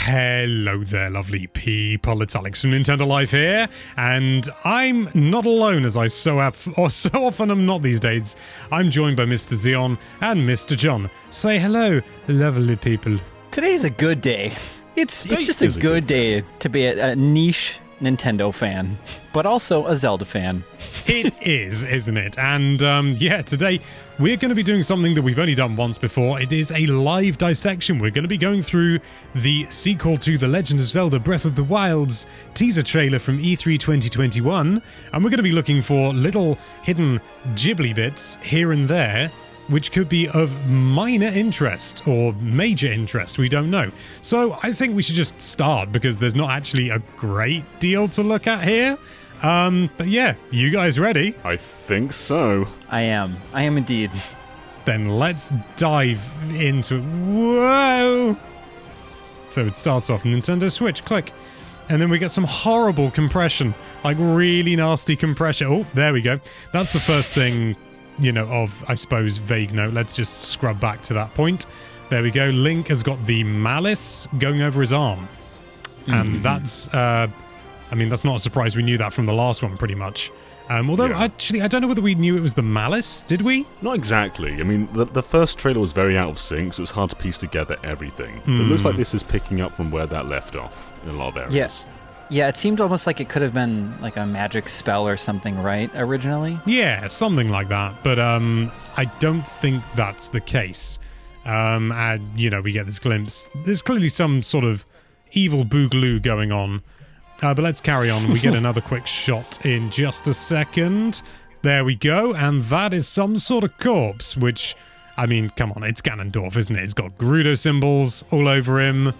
Hello there, lovely people. It's Alex from Nintendo Life here, and I'm not alone, as I so often am not these days. I'm joined by Mr. Zeon and Mr. John. Say hello, lovely people. Today's a good day. It's just a good day to be a niche Nintendo fan, but also a Zelda fan. It is, isn't it? And today we're going to be doing something that we've only done once before. It is a live dissection. We're going to be going through the sequel to The Legend of Zelda Breath of the Wild's teaser trailer from E3 2021, and we're going to be looking for little hidden Ghibli bits here and there, which could be of minor interest or major interest, we don't know. So I think we should just start, because there's not actually a great deal to look at here. But yeah, you guys ready? I think so. I am indeed. Then let's dive into it. Whoa! So it starts off Nintendo Switch, click. And then we get some horrible compression, like really nasty compression. Oh, there we go. That's the first thing, of, I suppose, vague note. Let's just scrub back to that point. There we go. Link has got the malice going over his arm. And that's, that's not a surprise. We knew that from the last one, pretty much. Actually, I don't know whether we knew it was the malice. Did we? Not exactly. I mean, the first trailer was very out of sync, so it was hard to piece together everything. But it looks like this is picking up from where that left off in a lot of areas. Yeah, it seemed almost like it could have been like a magic spell or something, right, originally? Yeah, something like that. But I don't think that's the case. And, we get this glimpse. There's clearly some sort of evil boogaloo going on. But let's carry on. We get another quick shot in just a second. There we go. And that is some sort of corpse, which, come on, it's Ganondorf, isn't it? It's got Gerudo symbols all over him.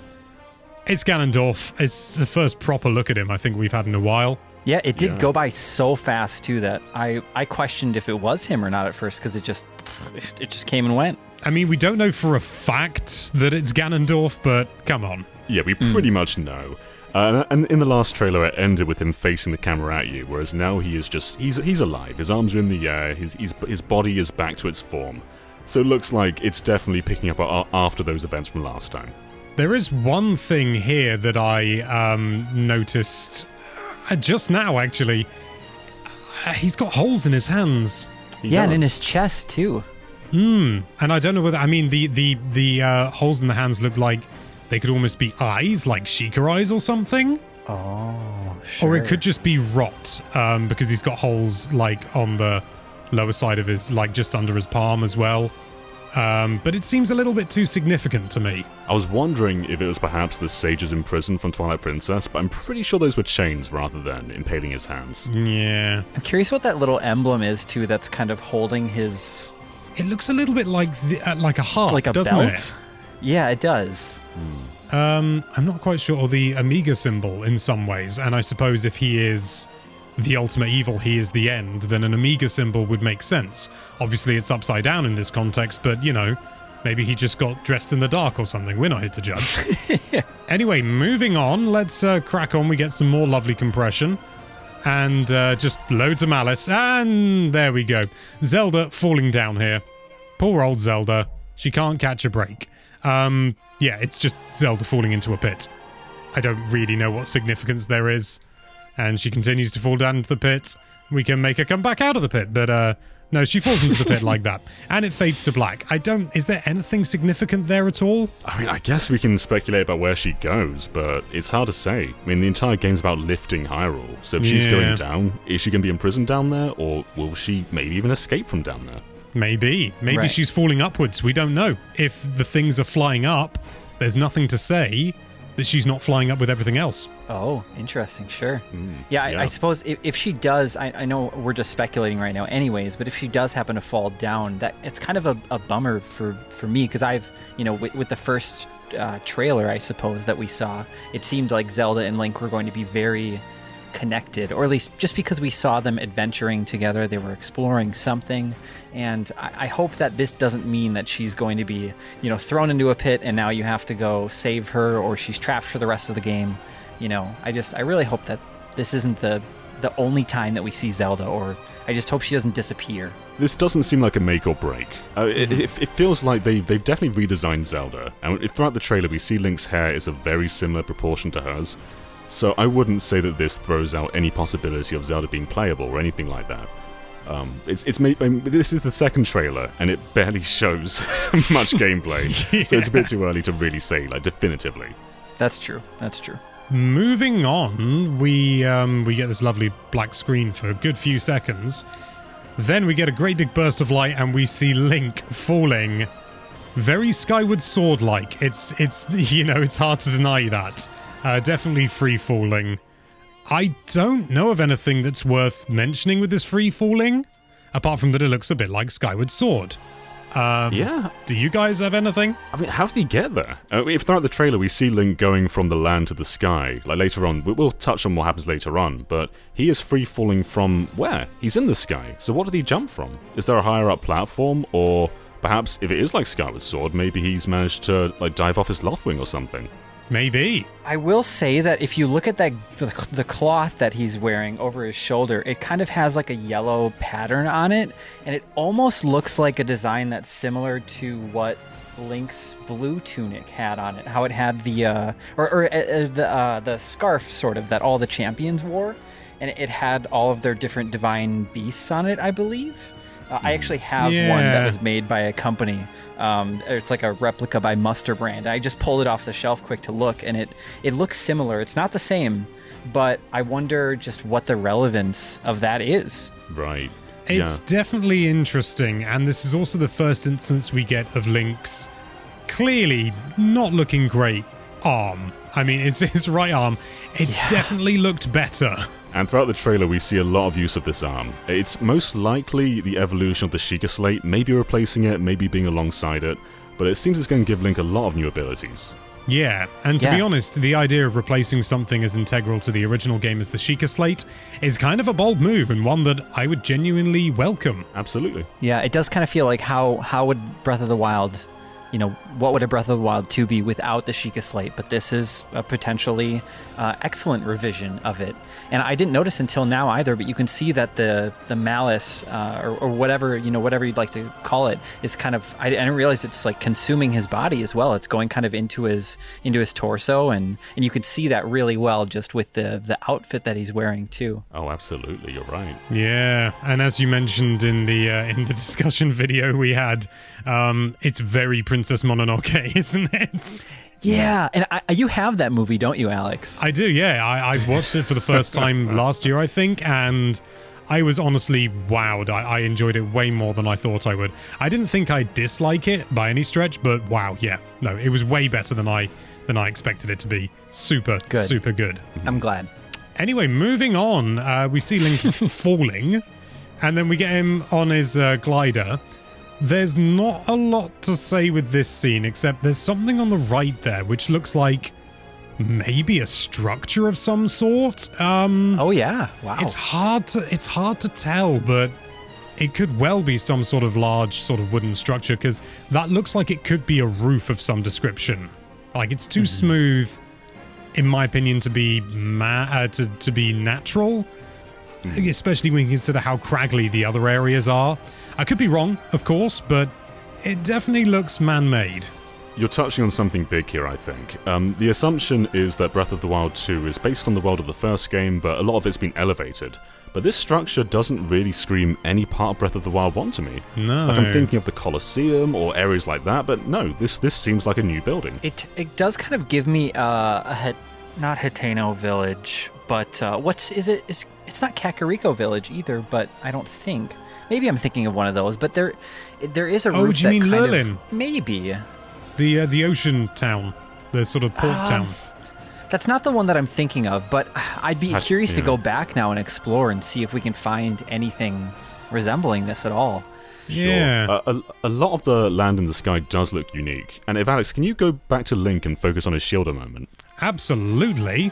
It's Ganondorf. It's the first proper look at him I think we've had in a while. Yeah, it did go by so fast, too, that I questioned if it was him or not at first, because it just came and went. We don't know for a fact that it's Ganondorf, but come on. Yeah, we pretty much know. And in the last trailer, it ended with him facing the camera at you, whereas now he is just... He's alive. His arms are in the air. His body is back to its form. So it looks like it's definitely picking up after those events from last time. There is one thing here that I noticed just now, actually. He's got holes in his hands. He does. And in his chest, too. And I don't know whether... the holes in the hands look like they could almost be eyes, like Sheikah eyes or something. Oh, sure. Or it could just be rot, because he's got holes, like, on the lower side of his... like, just under his palm as well. But it seems a little bit too significant to me. I was wondering if it was perhaps the sages in prison from Twilight Princess, but I'm pretty sure those were chains rather than impaling his hands. Yeah. I'm curious what that little emblem is, too, that's kind of holding his... It looks a little bit like a heart, like a doesn't belt? it? Yeah, it does. I'm not quite sure. Or the Amiga symbol in some ways. And I suppose if he is the ultimate evil, he is the end, then an Amiga symbol would make sense. Obviously, it's upside down in this context, but, maybe he just got dressed in the dark or something. We're not here to judge. Anyway, moving on. Let's crack on. We get some more lovely compression. And just loads of malice. And there we go. Zelda falling down here. Poor old Zelda. She can't catch a break. It's just Zelda falling into a pit. I don't really know what significance there is. And she continues to fall down into the pit. We can make her come back out of the pit, but no, she falls into the pit like that. And it fades to black. Is there anything significant there at all? I guess we can speculate about where she goes, but it's hard to say. The entire game's about lifting Hyrule. So if she's going down, is she going to be imprisoned down there, or will she maybe even escape from down there? Maybe Right. She's falling upwards. We don't know. If the things are flying up, there's nothing to say that she's not flying up with everything else. Oh, interesting. Sure. Yeah. I suppose if she does, I know we're just speculating right now anyways, but if she does happen to fall down, that it's kind of a bummer for me, because I've, with the first trailer, I suppose, that we saw, it seemed like Zelda and Link were going to be very connected, or at least just because we saw them adventuring together, they were exploring something. And I hope that this doesn't mean that she's going to be, thrown into a pit and now you have to go save her, or she's trapped for the rest of the game. I really hope that this isn't the the only time that we see Zelda, or I just hope she doesn't disappear. This doesn't seem like a make or break. It feels like they've definitely redesigned Zelda, and throughout the trailer we see Link's hair is a very similar proportion to hers, so I wouldn't say that this throws out any possibility of Zelda being playable or anything like that. This is the second trailer, and it barely shows much gameplay, so it's a bit too early to really say, like, definitively. That's true. Moving on, we get this lovely black screen for a good few seconds. Then we get a great big burst of light, and we see Link falling very Skyward Sword-like. It's it's hard to deny that. Definitely free falling. I don't know of anything that's worth mentioning with this free falling, apart from that it looks a bit like Skyward Sword. Yeah. Do you guys have anything? I mean, how did he get there? If throughout the trailer we see Link going from the land to the sky, like later on, we'll touch on what happens later on, but he is free falling from where? He's in the sky, so what did he jump from? Is there a higher up platform, or perhaps if it is like Skyward Sword, maybe he's managed to like dive off his Loftwing or something? Maybe. I will say that if you look at the cloth that he's wearing over his shoulder, it kind of has like a yellow pattern on it, and it almost looks like a design that's similar to what Link's blue tunic had on it. How it had the the scarf sort of that all the champions wore, and it had all of their different divine beasts on it, I believe. I actually have one that was made by a company. It's like a replica by Muster Brand. I just pulled it off the shelf quick to look, and it looks similar. It's not the same, but I wonder just what the relevance of that is. Right. It's definitely interesting, and this is also the first instance we get of Link's clearly not looking great arm. I mean, it's his right arm. It's definitely looked better. And throughout the trailer we see a lot of use of this arm. It's most likely the evolution of the Sheikah Slate, maybe replacing it, maybe being alongside it, but it seems it's going to give Link a lot of new abilities. Yeah, and to be honest, the idea of replacing something as integral to the original game as the Sheikah Slate is kind of a bold move, and one that I would genuinely welcome. Absolutely. Yeah, it does kind of feel like how would Breath of the Wild, what would a Breath of the Wild 2 be without the Sheikah Slate? But this is a potentially excellent revision of it. And I didn't notice until now either, but you can see that the malice or whatever, whatever you'd like to call it, is kind of, I didn't realize it's like consuming his body as well. It's going kind of into his torso, and you could see that really well just with the outfit that he's wearing too. Oh, absolutely, you're right. Yeah, and as you mentioned in the discussion video we had, it's very Princess Mononoke, isn't it? Yeah, and you have that movie, don't you, Alex? I do, yeah. I watched it for the first time last year, I think, and I was honestly wowed. I enjoyed it way more than I thought I would. I didn't think I'd dislike it by any stretch, but wow, yeah. No, it was way better than I expected it to be. Super good. I'm glad. Anyway, moving on, we see Link falling, and then we get him on his glider. There's not a lot to say with this scene, except there's something on the right there which looks like maybe a structure of some sort. Oh yeah, wow. It's hard to tell, but it could well be some sort of large sort of wooden structure, because that looks like it could be a roof of some description. Like, it's too smooth, in my opinion, to be to be natural, especially when you consider how craggly the other areas are. I could be wrong, of course, but it definitely looks man-made. You're touching on something big here, I think. The assumption is that Breath of the Wild 2 is based on the world of the first game, but a lot of it's been elevated. But this structure doesn't really scream any part of Breath of the Wild 1 to me. No. Like, I'm thinking of the Colosseum or areas like that, but no, this seems like a new building. It does kind of give me not Hiteno Village, but it's not Kakariko Village either, but I don't think. Maybe I'm thinking of one of those, but there is a roof. Oh, do you mean Lurlin? Maybe. The ocean town, the sort of port town. That's not the one that I'm thinking of, but I'd be curious to go back now and explore and see if we can find anything resembling this at all. Sure. Yeah. A lot of the land in the sky does look unique. And if Alex, can you go back to Link and focus on his shield a moment? Absolutely.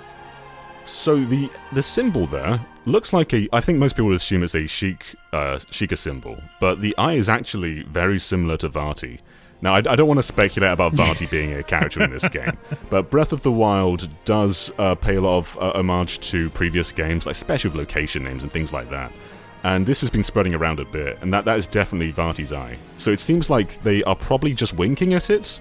So the symbol there looks like I think most people would assume it's a Sheikah symbol, but the eye is actually very similar to Vati. Now, I don't want to speculate about Vati being a character in this game, but Breath of the Wild does pay a lot of homage to previous games, like especially with location names and things like that. And this has been spreading around a bit, and that is definitely Vati's eye. So it seems like they are probably just winking at it.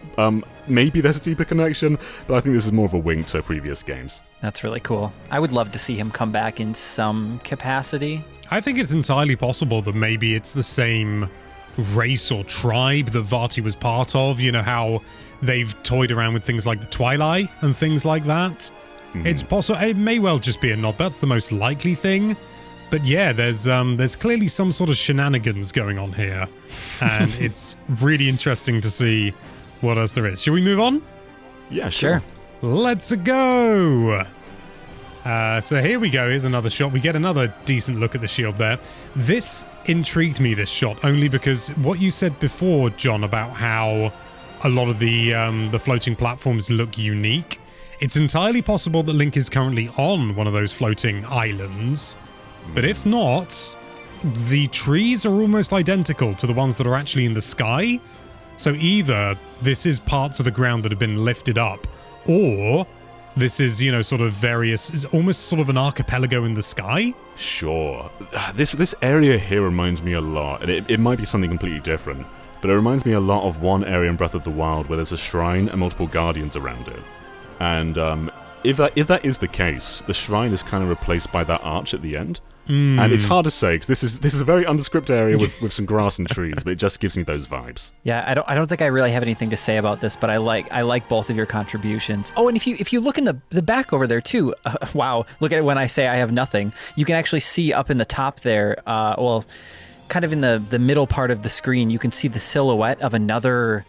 Maybe there's a deeper connection, but I think this is more of a wink to previous games. That's really cool. I would love to see him come back in some capacity. I think it's entirely possible that maybe it's the same race or tribe that Vati was part of. You know how they've toyed around with things like the Twilight and things like that? It's possible. It may well just be a nod. That's the most likely thing. But yeah, there's clearly some sort of shenanigans going on here, and it's really interesting to see what else there is. Should we move on? Yeah, sure. Let's go! So here we go. Here's another shot. We get another decent look at the shield there. This intrigued me, this shot, only because what you said before, John, about how a lot of the floating platforms look unique. It's entirely possible that Link is currently on one of those floating islands. But if not, the trees are almost identical to the ones that are actually in the sky. So either this is parts of the ground that have been lifted up, or this is, sort of various, is almost sort of an archipelago in the sky. Sure. This area here reminds me a lot, and it might be something completely different, but it reminds me a lot of one area in Breath of the Wild where there's a shrine and multiple guardians around it. And if that is the case, the shrine is kind of replaced by that arch at the end. And it's hard to say, because this is a very undescript area with some grass and trees, but it just gives me those vibes. Yeah, I don't think I really have anything to say about this, but I like both of your contributions. Oh, and if you look in the back over there too, wow, look at it when I say I have nothing. You can actually see up in the top there, kind of in the middle part of the screen, you can see the silhouette of another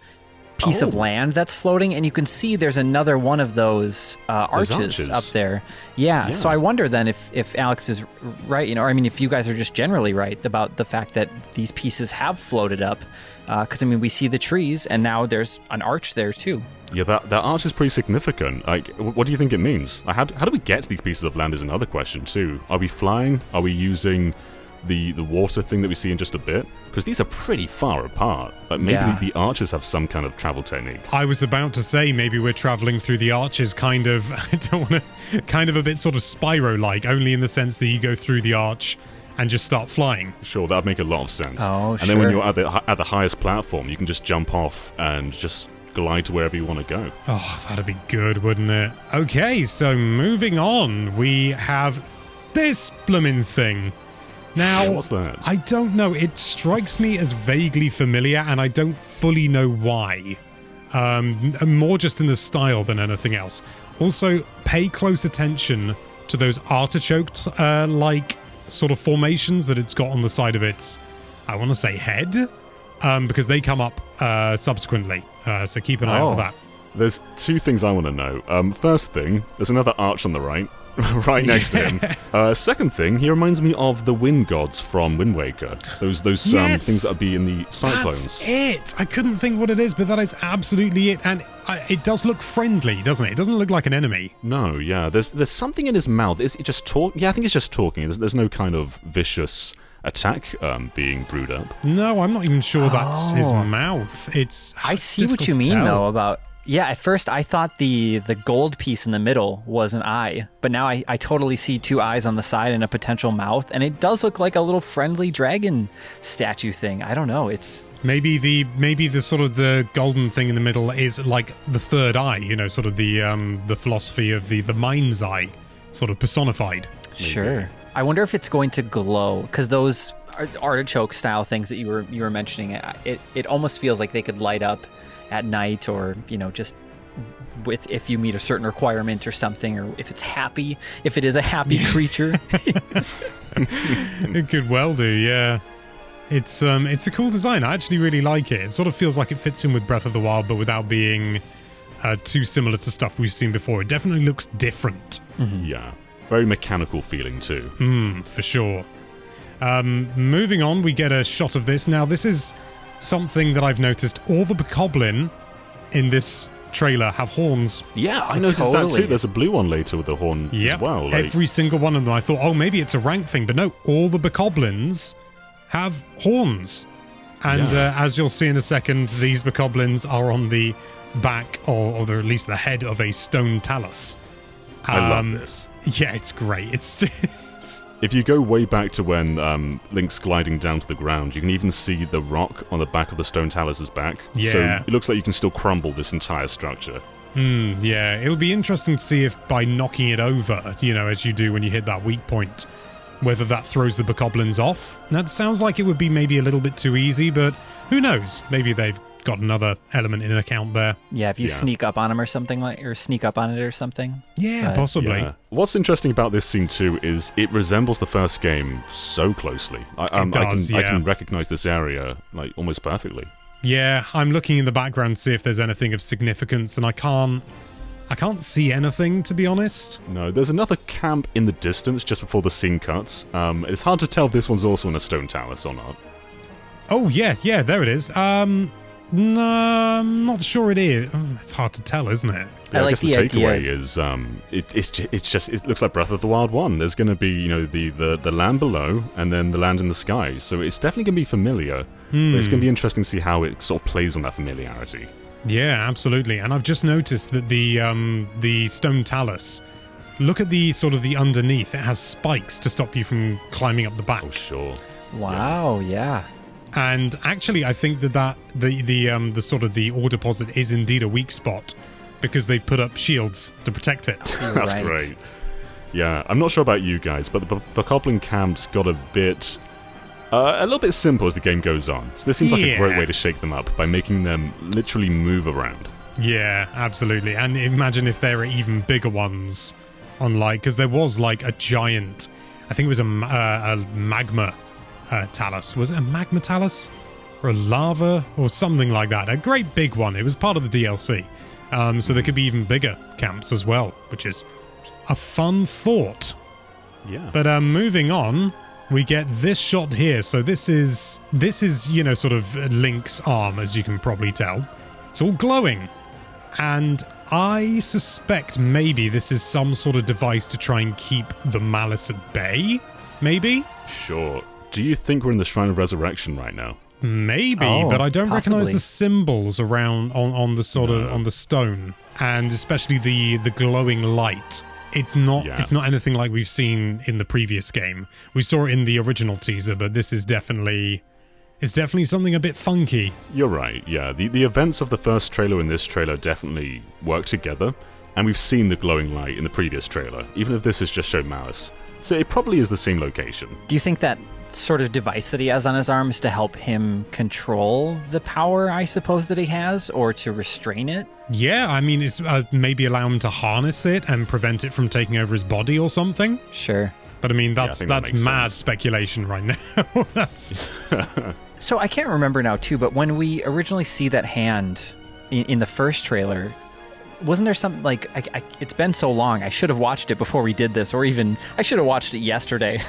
piece of land that's floating, and you can see there's another one of those arches up there. Yeah, so I wonder then if Alex is right, or I mean if you guys are just generally right about the fact that these pieces have floated up, because I mean we see the trees and now there's an arch there too. Yeah, that arch is pretty significant. Like, what do you think it means? How do we get to these pieces of land is another question too. Are we flying? Are we using the water thing that we see in just a bit? Because these are pretty far apart. Like maybe the arches have some kind of travel technique. I was about to say maybe we're traveling through the arches kind of, I don't want to, kind of a bit sort of Spyro-like, only in the sense that you go through the arch and just start flying. Sure, that'd make a lot of sense. Oh, and then when you're at the highest platform, you can just jump off and just glide to wherever you want to go. Oh, that'd be good, wouldn't it? Okay, so moving on, we have this blooming thing. Now, what's that? I don't know. It strikes me as vaguely familiar, and I don't fully know why. More just in the style than anything else. Also, pay close attention to those artichoke-like sort of formations that it's got on the side of its, I want to say, head, because they come up subsequently. So keep an eye out for that. There's two things I want to know. First thing, there's another arch on the right. Right next to him. Second thing, he reminds me of the wind gods from Wind Waker. Those things that would be in the cyclones. That's it. I couldn't think what it is, but that is absolutely it. And it does look friendly, doesn't it? It doesn't look like an enemy. No, yeah. There's something in his mouth. Is it just talk? Yeah, I think it's just talking. There's no kind of vicious attack being brewed up. No, I'm not even sure that's his mouth. I see what you mean though about. Yeah, at first I thought the gold piece in the middle was an eye, but now I totally see two eyes on the side and a potential mouth, and it does look like a little friendly dragon statue thing. I don't know, it's... Maybe the sort of the golden thing in the middle is like the third eye, sort of the philosophy of the mind's eye, sort of personified. Maybe. Sure. I wonder if it's going to glow, because those artichoke style things that you were mentioning, it almost feels like they could light up at night, or just if you meet a certain requirement or something, or if it is a happy creature. It could well do, yeah. It's a cool design. I actually really like it. It sort of feels like it fits in with Breath of the Wild, but without being too similar to stuff we've seen before. It definitely looks different. Mm-hmm. Yeah, very mechanical feeling too. For sure. Moving on, we get a shot of this. Now, this is something that I've noticed. All the bokoblin in this trailer have horns. Yeah, I noticed that too. There's a blue one later with the horn as well. Every single one of them. I thought, maybe it's a rank thing, but no, all the bokoblins have horns. And as you'll see in a second, these bokoblins are on the back, or at least the head of a stone talus. I love this. Yeah, it's great. It's If you go way back to when Link's gliding down to the ground, you can even see the rock on the back of the stone talus's back. Yeah. So it looks like you can still crumble this entire structure. Yeah, it'll be interesting to see if by knocking it over, as you do when you hit that weak point, whether that throws the bokoblins off. That sounds like it would be maybe a little bit too easy, but who knows? Maybe they've got another element in account there. Yeah, if you sneak up on him or something or sneak up on it or something. Yeah, possibly. Yeah. What's interesting about this scene too is it resembles the first game so closely. I can recognize this area like almost perfectly. Yeah, I'm looking in the background to see if there's anything of significance, and I can't see anything, to be honest. No, there's another camp in the distance just before the scene cuts. It's hard to tell if this one's also in a stone talus or not. Oh, yeah, there it is. No, I'm not sure it is. It's hard to tell, isn't it? Yeah, I guess like the the takeaway idea. is it looks like Breath of the Wild 1. There's going to be the land below and then the land in the sky. So it's definitely going to be familiar. But it's going to be interesting to see how it sort of plays on that familiarity. Yeah, absolutely. And I've just noticed that the stone talus, look at the sort of the underneath. It has spikes to stop you from climbing up the back. Oh, sure. Wow, yeah. And actually, I think that the sort of the ore deposit is indeed a weak spot because they've put up shields to protect it. That's Right. great. Yeah, I'm not sure about you guys, but the bokoblin camp's got a little bit simple as the game goes on. So this seems like a great way to shake them up by making them literally move around. Yeah, absolutely. And imagine if there are even bigger ones on because there was like a giant, I think it was a magma talus. Was it a magma talus or a lava or something like that? A great big one. It was part of the DLC. So there could be even bigger camps as well, which is a fun thought. Yeah. But moving on, we get this shot here. So this is sort of Link's arm, as you can probably tell. It's all glowing. And I suspect maybe this is some sort of device to try and keep the malice at bay. Maybe? Sure. Do you think we're in the Shrine of Resurrection right now? Maybe, but I don't recognize possibly. the symbols around on the sort of on the stone, and especially the glowing light. It's not anything like we've seen in the previous game. We saw it in the original teaser, but this is definitely something a bit funky. You're right, yeah. The events of the first trailer and this trailer definitely work together, and we've seen the glowing light in the previous trailer, even if this has just shown malice. So it probably is the same location. Do you think that sort of device that he has on his arm is to help him control the power, I suppose, that he has, or to restrain it? Yeah, I mean, it's maybe allow him to harness it and prevent it from taking over his body or something. Sure. But I mean, I that's think that makes mad sense. speculation right now. That's So I can't remember now, too, but when we originally see that hand in the first trailer, wasn't there something like, it's been so long, I should have watched it before we did this, or even, I should have watched it yesterday.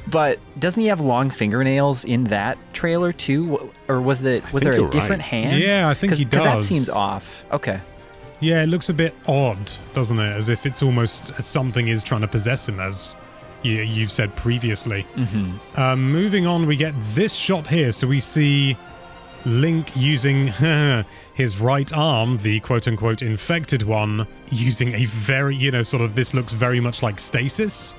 But doesn't he have long fingernails in that trailer too? Or was there a different hand? Yeah, I think he 'Cause that does. seems off. Okay. Yeah, it looks a bit odd, doesn't it? As if it's almost something is trying to possess him, as you've said previously. Mm-hmm. Moving on, we get this shot here. So we see Link using his right arm, the quote-unquote infected one, using a very, this looks very much like stasis.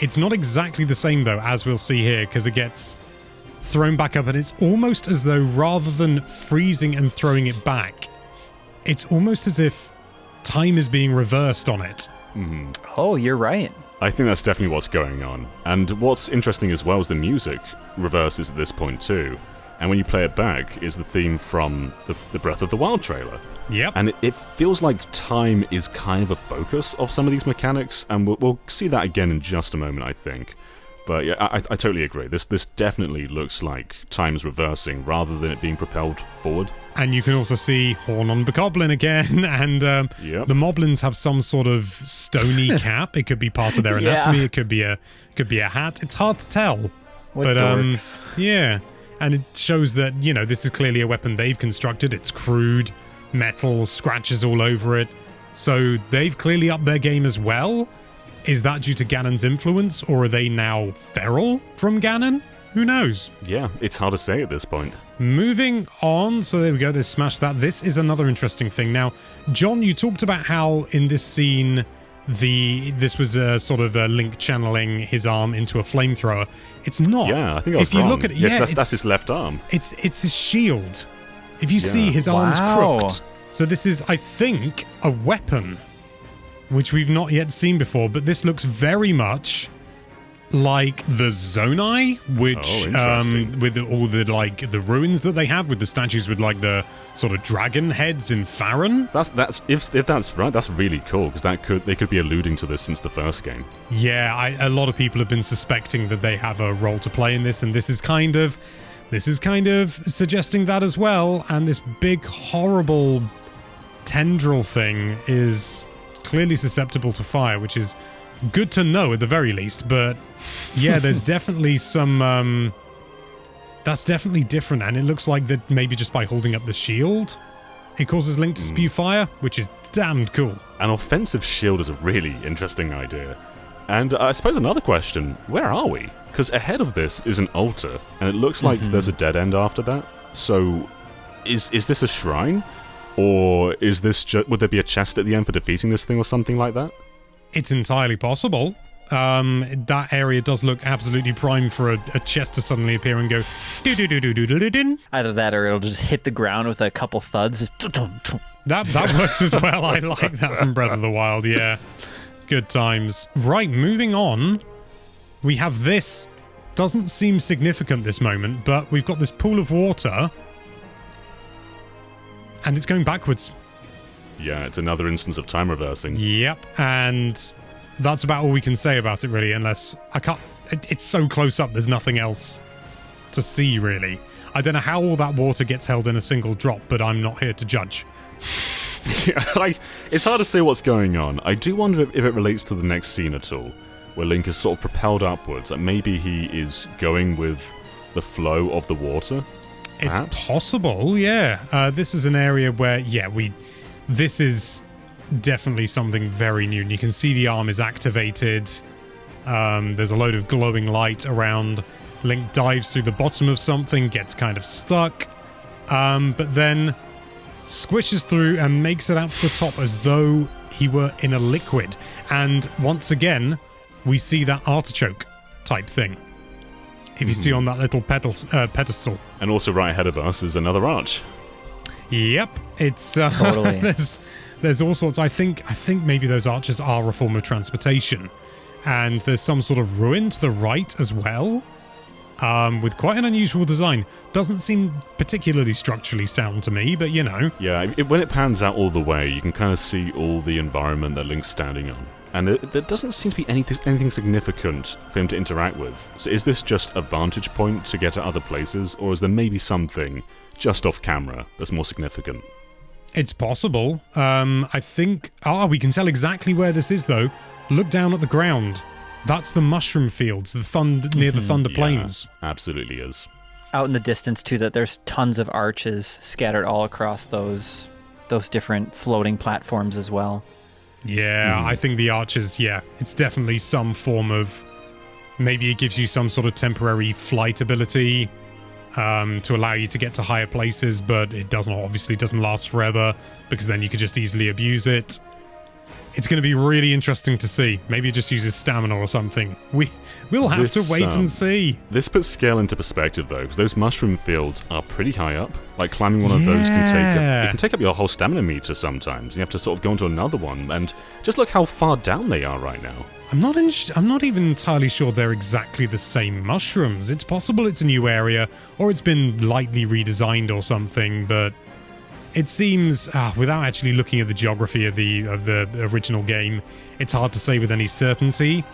It's not exactly the same, though, as we'll see here, because it gets thrown back up, and it's almost as though rather than freezing and throwing it back, it's almost as if time is being reversed on it. Mm-hmm. Oh, you're right. I think that's definitely what's going on. And what's interesting as well is the music reverses at this point too. And when you play it back, is the theme from the Breath of the Wild trailer. Yep. And it feels like time is kind of a focus of some of these mechanics, and we'll see that again in just a moment, I think. But yeah, I totally agree. This definitely looks like time's reversing rather than it being propelled forward. And you can also see Horn on Bokoblin again, and Yep. the Moblins have some sort of stony cap. It could be part of their Yeah. anatomy. It could be a hat. It's hard to tell. What But dorks. yeah, and it shows that this is clearly a weapon they've constructed. It's crude, metal, scratches all over it. So they've clearly upped their game as well. Is that due to Ganon's influence, or are they now feral from Ganon? Who knows? Yeah, it's hard to say at this point. Moving on, so there we go, there's Smash That. This is another interesting thing. Now, John, you talked about how in this scene, this was a sort of a Link channeling his arm into a flamethrower. It's not. Yeah, I think I was if you wrong. look at it, That's his left arm. It's his shield. If you see, his arm's crooked. So this is, I think, a weapon, which we've not yet seen before, but this looks very much like the Zonai, which with all the like the ruins that they have with the statues with like the sort of dragon heads in Farron. That's if that's right, that's really cool because they could be alluding to this since the first game. Yeah, a lot of people have been suspecting that they have a role to play in this, and this is kind of suggesting that as well. And this big horrible tendril thing is clearly susceptible to fire, which is good to know at the very least. But yeah, there's definitely some that's definitely different, and it looks like that maybe just by holding up the shield it causes Link to spew fire, which is damned cool. An offensive shield is a really interesting idea. And I suppose another question, where are we? Because ahead of this is an altar, and it looks like there's a dead end after that. So is this a shrine? Or is this would there be a chest at the end for defeating this thing or something like that? It's entirely possible. That area does look absolutely prime for a chest to suddenly appear and go do-do-do-do-do-do-do-din. Either that or it'll just hit the ground with a couple thuds. Just That works as well. I like that from Breath of the Wild, yeah. Good times. Right, moving on. We have this. Doesn't seem significant this moment, but we've got this pool of water. And it's going backwards. Yeah, it's another instance of time reversing. Yep, and that's about all we can say about it, really, unless I can't... It's so close up, there's nothing else to see, really. I don't know how all that water gets held in a single drop, but I'm not here to judge. Yeah, it's hard to say what's going on. I do wonder if it relates to the next scene at all, where Link is sort of propelled upwards, that maybe he is going with the flow of the water. Perhaps? It's possible, yeah. This is an area where, this is definitely something very new. And you can see the arm is activated. There's a load of glowing light around. Link dives through the bottom of something, gets kind of stuck, but then squishes through and makes it out to the top as though he were in a liquid. And once again, we see that artichoke type thing. If you see on that little pedestal. And also right ahead of us is another arch. Yep, it's totally. there's all sorts. I think maybe those arches are a form of transportation, and there's some sort of ruin to the right as well, with quite an unusual design. Doesn't seem particularly structurally sound to me, but you know. Yeah, when it pans out all the way, you can kind of see all the environment that Link's standing on. And there doesn't seem to be anything significant for him to interact with. So is this just a vantage point to get to other places, or is there maybe something just off camera that's more significant? It's possible. I think... we can tell exactly where this is, though. Look down at the ground. That's the mushroom fields, near the Thunder Plains. Absolutely is. Out in the distance, too, that there's tons of arches scattered all across those different floating platforms as well. Yeah, I think the arches, it's definitely some form of... Maybe it gives you some sort of temporary flight ability to allow you to get to higher places, but it obviously doesn't last forever, because then you could just easily abuse it. It's going to be really interesting to see. Maybe it just uses stamina or something. We'll have to wait and see. This puts scale into perspective, though, because those mushroom fields are pretty high up. Like, climbing one of those can take up your whole stamina meter sometimes. You have to sort of go into another one, and just look how far down they are right now. I'm not even entirely sure they're exactly the same mushrooms. It's possible it's a new area, or it's been lightly redesigned or something, but it seems, without actually looking at the geography of the original game, it's hard to say with any certainty.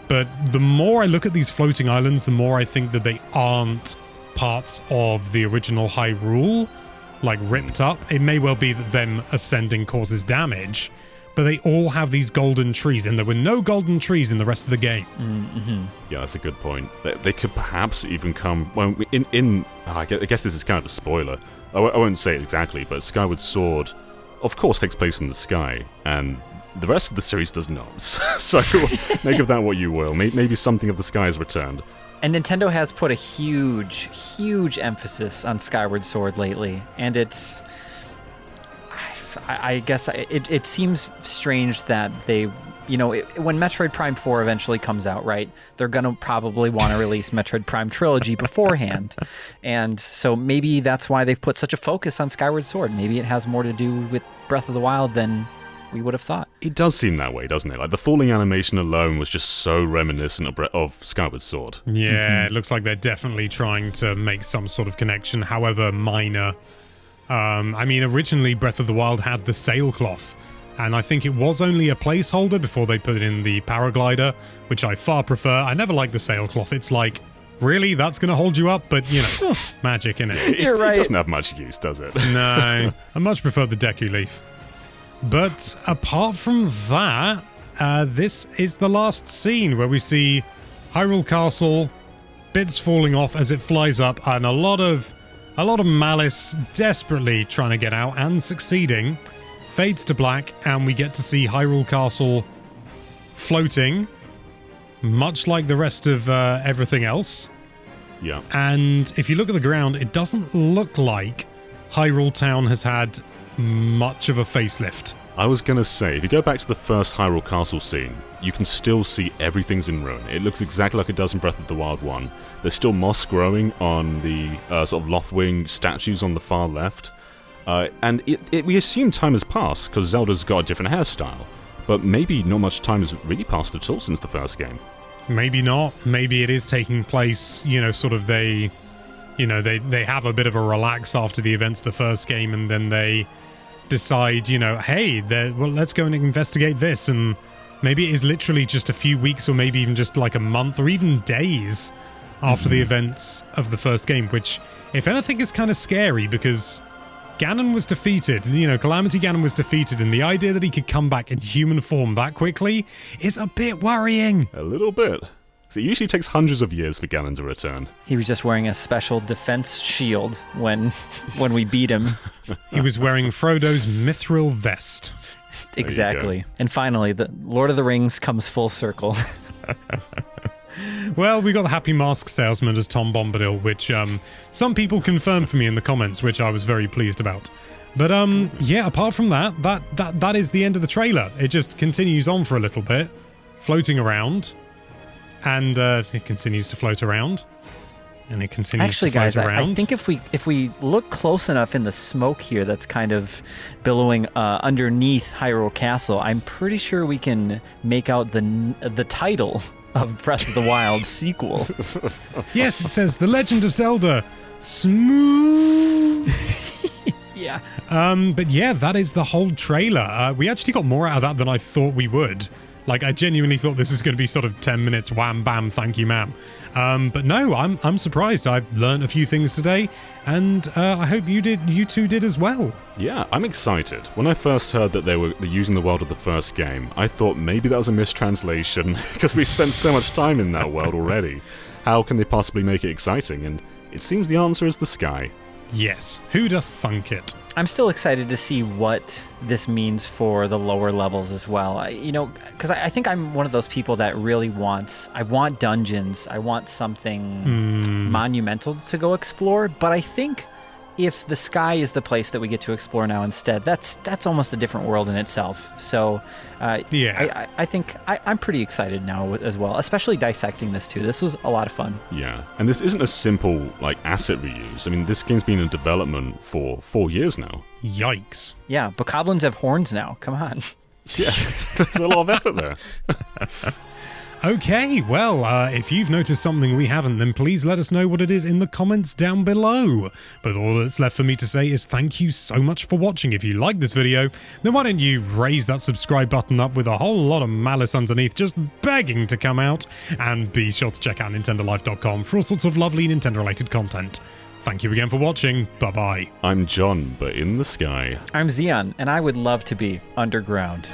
But the more I look at these floating islands, the more I think that they aren't parts of the original Hyrule, like ripped up. It may well be that them ascending causes damage, but they all have these golden trees, and there were no golden trees in the rest of the game. Mm-hmm. Yeah, that's a good point. They could perhaps even come... Well, I guess this is kind of a spoiler. I won't say it exactly, but Skyward Sword, of course, takes place in the sky, and the rest of the series does not. So make of that what you will. Maybe something of the sky is returned. And Nintendo has put a huge emphasis on Skyward Sword lately, and it's... I guess it seems strange that they, when Metroid Prime 4 eventually comes out, right, they're going to probably want to release Metroid Prime Trilogy beforehand. And so maybe that's why they've put such a focus on Skyward Sword. Maybe it has more to do with Breath of the Wild than we would have thought. It does seem that way, doesn't it? Like, the falling animation alone was just so reminiscent of Skyward Sword. Yeah, It looks like they're definitely trying to make some sort of connection, however minor. Originally Breath of the Wild had the sailcloth, and I think it was only a placeholder before they put in the paraglider, which I far prefer. I never liked the sailcloth. It's like, really? That's going to hold you up? But, magic, innit? It doesn't have much use, does it? No, I much prefer the Deku Leaf. But apart from that, this is the last scene where we see Hyrule Castle, bits falling off as it flies up, and a lot of Malice desperately trying to get out and succeeding. Fades to black, and we get to see Hyrule Castle floating, much like the rest of everything else. Yeah. And if you look at the ground, it doesn't look like Hyrule Town has had much of a facelift. I was going to say, if you go back to the first Hyrule Castle scene, you can still see everything's in ruin. It looks exactly like it does in Breath of the Wild 1. There's still moss growing on the sort of Loftwing statues on the far left. And we assume time has passed, because Zelda's got a different hairstyle. But maybe not much time has really passed at all since the first game. Maybe not. Maybe it is taking place, they have a bit of a relax after the events of the first game, and then they decide, hey, let's go and investigate this, and maybe it is literally just a few weeks or maybe even just like a month or even days after the events of the first game, which, if anything, is kind of scary because Ganon was defeated, Calamity Ganon was defeated, and the idea that he could come back in human form that quickly is a bit worrying. A little bit. So it usually takes hundreds of years for Ganon to return. He was just wearing a special defense shield when we beat him. He was wearing Frodo's mithril vest. Exactly. And finally, the Lord of the Rings comes full circle. Well, we got the Happy Mask Salesman as Tom Bombadil, which some people confirmed for me in the comments, which I was very pleased about. But apart from that is the end of the trailer. It just continues on for a little bit, floating around. And it continues to float around, and it continues to float around. I think if we look close enough in the smoke here, that's kind of billowing underneath Hyrule Castle, I'm pretty sure we can make out the title of Breath of the Wild sequel. Yes, it says The Legend of Zelda: Smooth. Yeah. But yeah, that is the whole trailer. We actually got more out of that than I thought we would. Like, I genuinely thought this was going to be sort of 10 minutes, wham, bam, thank you, ma'am. But no, I'm surprised. I've learned a few things today, and I hope you two did as well. Yeah, I'm excited. When I first heard that they're using the world of the first game, I thought maybe that was a mistranslation, because we spent so much time in that world already. How can they possibly make it exciting? And it seems the answer is the sky. Yes, who'da thunk it? I'm still excited to see what this means for the lower levels as well. Because I think I'm one of those people that really I want dungeons. I want something monumental to go explore. But I think if the sky is the place that we get to explore now instead, that's almost a different world in itself. So I think I'm pretty excited now as well, especially dissecting this too. This was a lot of fun. Yeah, and this isn't a simple asset reuse. I mean, this game's been in development for 4 years now. Yikes. Yeah, but goblins have horns now. Come on. Yeah, there's a lot of effort there. Okay, well, if you've noticed something we haven't, then please let us know what it is in the comments down below. But all that's left for me to say is thank you so much for watching. If you like this video, then why don't you raise that subscribe button up with a whole lot of malice underneath just begging to come out, and be sure to check out nintendolife.com for all sorts of lovely Nintendo-related content. Thank you again for watching. Bye-bye. I'm John, but in the sky. I'm Xeon, and I would love to be underground.